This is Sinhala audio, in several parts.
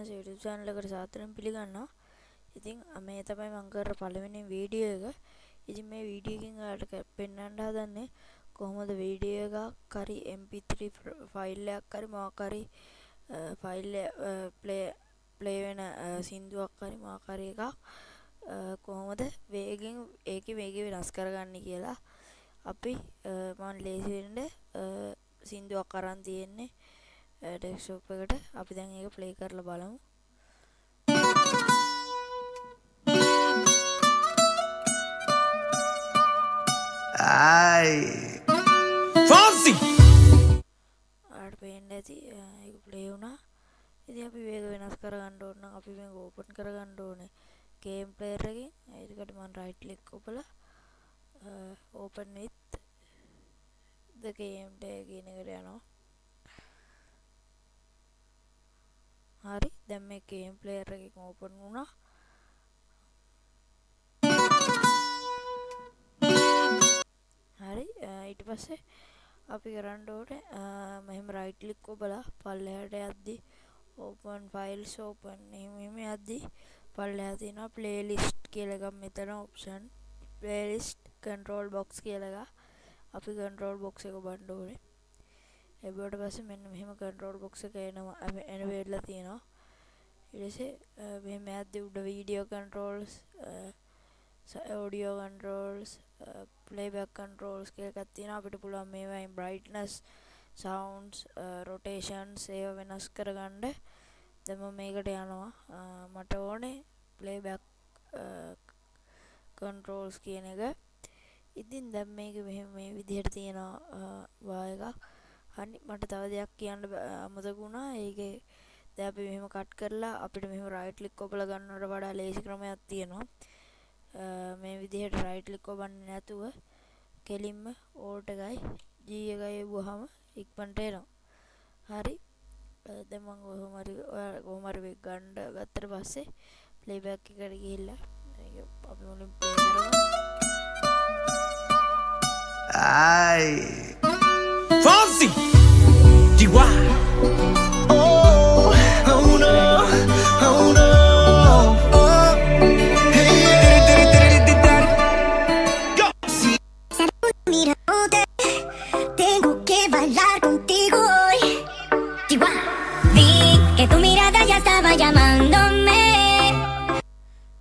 YouTube channel එකට සාදරයෙන් පිළිගන්නවා. ඉතින් මේ තමයි මම කරන පළවෙනි වීඩියෝ එක. ඉතින් මේ වීඩියෝ එකෙන් ඔයාලට පෙන්වන්න හදන්නේ කොහොමද වීඩියෝ එකක් හරි MP3 ෆයිල් එකක් හරි මොකක් හරි ෆයිල් ප්ලේ වෙන සින්දුවක් හරි මොකක් හරි එකක් කොහොමද වේගෙන් ඒකේ වේගය වෙනස් කරගන්නේ කියලා. අපි මම ලේසි වෙන්න සින්දුවක් අරන් තියෙන්නේ ඩෙස්ක්ටොප් එකට. අපි දැන් ඒක ප්ලේ කරලා බලමු. Ay, Fonsi. ආට පේන්න ඇති ඒක ප්ලේ වුණා. ඉතින් අපි වේග වෙනස් කරගන්න ඕන නම් අපි මේක ඕපන් කරගන්න ඕනේ ගේම් ප්ලේයර් එකෙන්. ඒකට මම රයිට් ක්ලික් ඔබලා open with the game play කියන එකට යනවා. හරි, දැන් මේ ගේම් ප්ලේයර් එකෙන් ඕපන් වුණා. හරි, ඊට පස්සේ අපි කරන්න ඕනේ මෙහෙම රයිට් ක්ලික් ඔබලා පල්ලෙහාට යද්දි open files open එහෙම යද්දි පල්ලෙහා තියෙනවා playlist කියලා එකක්. මෙතන option playlist control box කියලා එකක්. අපි control box එක ඔබන්න ඕනේ. එබුවට පස්සේ මෙන්න මෙහෙම control box එක එනවා එන වෙලා තියෙනවා. ඊට පස්සේ මෙහෙම යද්දි උඩ video controls audio controls playback controls කියලා එකක් තියෙනවා. අපිට පුළුවන් මේවායින් brightness sounds rotations ඒවා වෙනස් කරගන්න. දැන් මම මේකට යනවා. මට ඕනේ playback controls කියන එක. ඉතින් දැන් මේක මෙහෙම මේ විදිහට තියෙනවා වා එකක්. හරි, මට තව දෙයක් කියන්න අමතක වුණා. ඒකේ දැන් අපි මෙහෙම කට් කරලා අපිට මෙහෙම right click ඔබලා ගන්නවට වඩා ලේසි ක්‍රමයක් තියෙනවා. මේ විදිහට right click ඔබන්නේ නැතුව කෙලින්ම alt එකයි G එකයි වුවහම ඉක්මනට එනවා. හරි, දැන් මම කොහොම හරි වෙක් ගන්න ගත්තට පස්සේ playback එකට ගිහිල්ලා මේක අපි මුලින් play කරමු. Ay, Fonsi. Chihuahua. Oh, oh no, oh no. Oh, hey, go. Mirándote, tengo que bailar contigo hoy. Chihuahua. Vi que tu mirada ya estaba llamándome.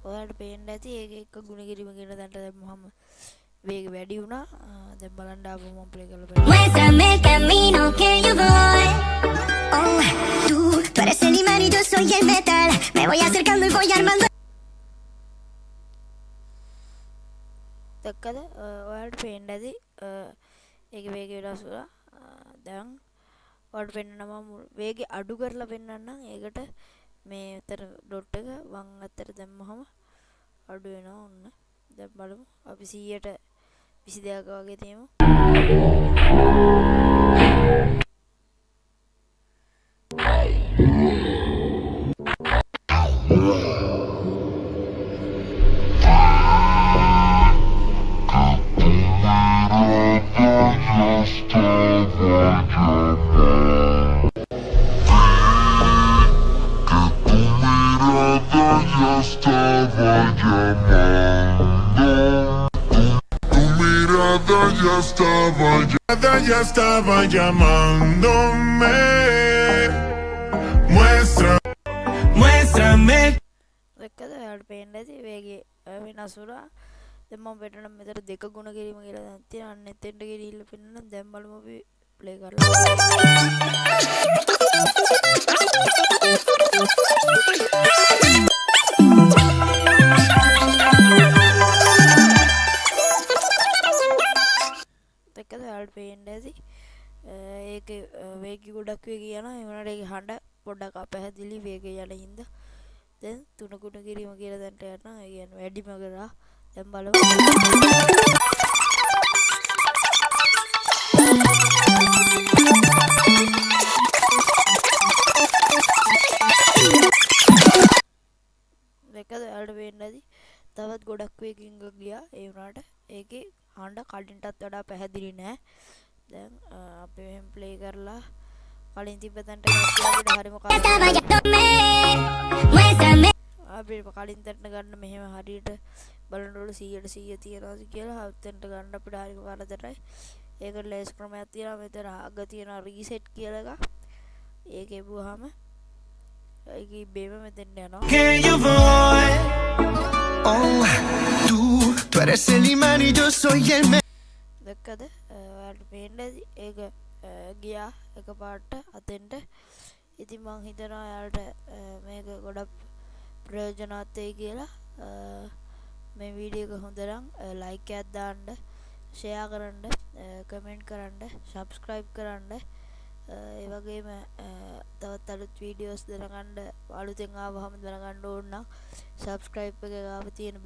ඔයාලට පේන්න ඇති ඒක එක ගුණ කිරීම කියන තැනට දැම්මම වේග වැඩි වුණා. දැන් බලන්න ආපහු මම ප්ලේ කරලා බලන්න. Muéstrame el camino que yo voy. Oh, tú eres el imán y yo soy el metal. Me voy acercando y voy armando. දැක්කද? ඔයාලට පේන්න ඇති ඒකේ වේගය වෙනස් වුණා. දැන් ඔයාලට පෙන්නනවා වේගය අඩු කරලා පෙන්නන්නම්. ඒකට මේ අතර ඩොට් එක වම් අතට දැම්මහම අඩු වෙනවා. ඔන්න දැන් බලමු. අපි 100ට 22ක වගේ තියමු. Ya estaba llamándome. Muéstrame. දැක්කද? ඔයාලට පේන්න ඇති වේගය වෙනස් වුණා. දැන් මම පෙන්නන මෙතන දෙක ගුණ කිරීම කියලා දැන් තියෙනවා. අන්න එතෙන්ට ගිහිල්ලා පෙන්නන. දැන් බලමු අපි ප්ලේ කරලා. දැක්කද? ඔයාලට පේන්න ඇති ඒකේ වේගය ගොඩක් වේගය යනවා. ඒ වුණාට ඒකේ හඬ පොඩ්ඩක් අපැහැදිලි වේගය යන හින්දා දැන් 3 ගුණ කිරීම කියලා දැන්ට යනවා. ඒ කියන්නේ වැඩිම කරා. දැන් බලමු. දැක්කද? ඔයාලට පේන්න ඇති තවත් ගොඩක් වේගකින් ගියා. ඒ වුණාට ඒකේ හඬ කලින්ටත් වඩා පැහැදිලි නෑ. දැන් අපි මෙහෙම ප්ලේ කරලා කලින් තිබ්බ තැනට ගියා අපිට හරිම Ya estaba hallándome. Muéstrame. අපිට කලින් තැනට ගන්න මෙහෙම හරියට බලනකොට 100% තියනවාද කියලා හවුතෙන්ට ගන්න අපිට හරිම කරදරයි. ඒකට ලේස් ක්‍රමයක් තියෙනවා. මෙතන අග තියෙනවා රීසෙට් කියලා එකක්. ඒක එබුවාම ඒක ඉබේම මෙතෙන්ට යනවා. Que yo voy. Oh, tú eres el imán y yo soy el දැක්කද? ඔයාලට පේන්න ඇති. ඒක ගියා එකපාරට අතෙන්ට. ඉතින් මං හිතනවා ඔයාලට මේක ගොඩක් ප්‍රයෝජනවත් වෙයි කියලා. මේ වීඩියෝ එක හොඳ නම් ලයික් එකක් දාන්න, ෂෙයා කරන්න, කමෙන්ට් කරන්න, සබ්ස්ක්‍රයිබ් කරන්න. ඒ වගේම තවත් අලුත් වීඩියෝස් දැනගන්න අලුතෙන් ආවහම දැනගන්න ඕන නම් සබ්ස්ක්‍රයිබ් එක ගාව තියෙන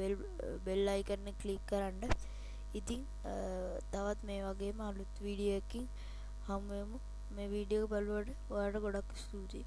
බෙල් අයිකන් එක ක්ලික් කරන්න. ඉතින් තවත් මේ වගේම අලුත් වීඩියෝ එකකින් හමු වෙමු. මේ වීඩියෝ එක බලුවට ඔයාලට ගොඩක් ස්තුතියි.